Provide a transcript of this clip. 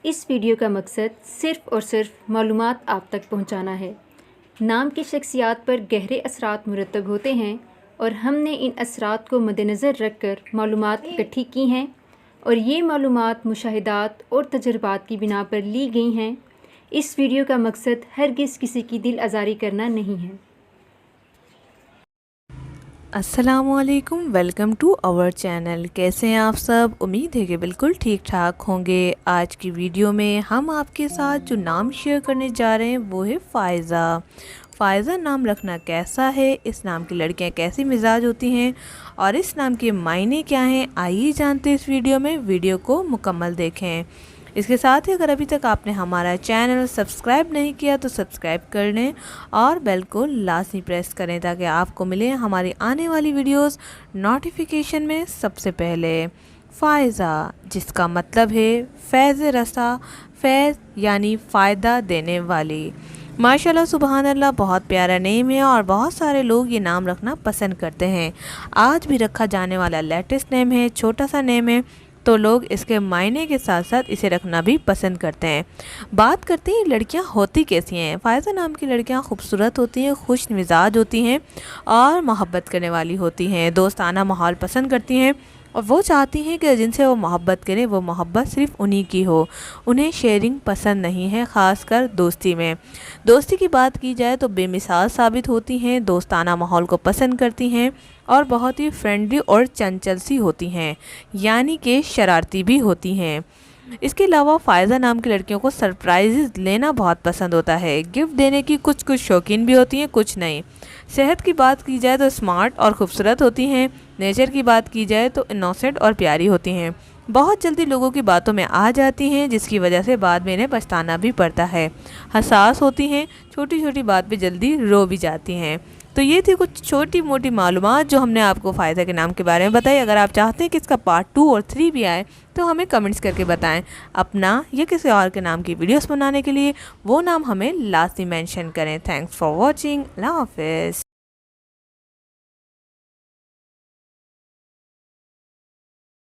इस वीडियो का मकसद सिर्फ़ और सिर्फ मालूमात आप तक पहुंचाना है। नाम की शख्सियात पर गहरे असरात मुरतब होते हैं और हमने इन असरात को मद्देनज़र रख कर मालूमात इकट्ठी की हैं और ये मालूमात मुशाहिदात और तजर्बात की बिना पर ली गई हैं। इस वीडियो का मकसद हरगिज़ किसी की दिल आज़ारी करना नहीं है। अस्सलामुअलैकुम, वेलकम टू आवर चैनल। कैसे हैं आप सब? उम्मीद है कि बिल्कुल ठीक ठाक होंगे। आज की वीडियो में हम आपके साथ जो नाम शेयर करने जा रहे हैं वो है फ़ायज़ा। फ़ायज़ा नाम रखना कैसा है, इस नाम की लड़कियां कैसी मिजाज होती हैं और इस नाम के मायने क्या हैं, आइए जानते हैं इस वीडियो में। वीडियो को मुकम्मल देखें। इसके साथ ही अगर अभी तक आपने हमारा चैनल सब्सक्राइब नहीं किया तो सब्सक्राइब कर लें और बेल को लाजमी प्रेस करें ताकि आपको मिले हमारी आने वाली वीडियोस नोटिफिकेशन में सबसे पहले। फ़ायज़ा, जिसका मतलब है फैज़ रसा, फैज़ यानी फ़ायदा देने वाली। माशाल्लाह सुबहान अल्लाह, बहुत प्यारा नेम है और बहुत सारे लोग ये नाम रखना पसंद करते हैं। आज भी रखा जाने वाला लेटेस्ट नेम है, छोटा सा नेम है, तो लोग इसके मायने के साथ साथ इसे रखना भी पसंद करते हैं। बात करते हैं लड़कियां होती कैसी हैं। फ़ायज़ा नाम की लड़कियां खूबसूरत होती हैं, खुश मिजाज होती हैं और मोहब्बत करने वाली होती हैं, दोस्ताना माहौल पसंद करती हैं और वो चाहती हैं कि जिनसे वो मोहब्बत करें वो मोहब्बत सिर्फ़ उन्हीं की हो। उन्हें शेयरिंग पसंद नहीं है, ख़ासकर दोस्ती में। दोस्ती की बात की जाए तो बेमिसाल साबित होती हैं, दोस्ताना माहौल को पसंद करती हैं और बहुत ही फ्रेंडली और चंचल सी होती हैं, यानी कि शरारती भी होती हैं। इसके अलावा फ़ायज़ा नाम की लड़कियों को सरप्राइज़ लेना बहुत पसंद होता है। गिफ्ट देने की कुछ शौकीन भी होती हैं, कुछ नहीं। सेहत की बात की जाए तो स्मार्ट और ख़ूबसूरत होती हैं। नेचर की बात की जाए तो इनोसेंट और प्यारी होती हैं। बहुत जल्दी लोगों की बातों में आ जाती हैं, जिसकी वजह से बाद में इन्हें पछताना भी पड़ता है। हसास होती हैं, छोटी छोटी बात पे जल्दी रो भी जाती हैं। तो ये थी कुछ छोटी मोटी मालूमात जो हमने आपको फ़ायदा के नाम के बारे में बताई। अगर आप चाहते हैं कि इसका पार्ट 2 और 3 भी आए तो हमें कमेंट्स करके बताएं। अपना या किसी और के नाम की वीडियोस बनाने के लिए वो नाम हमें लाजमी मेंशन करें। Thanks for watching. अल्लाह हाफ़िज़।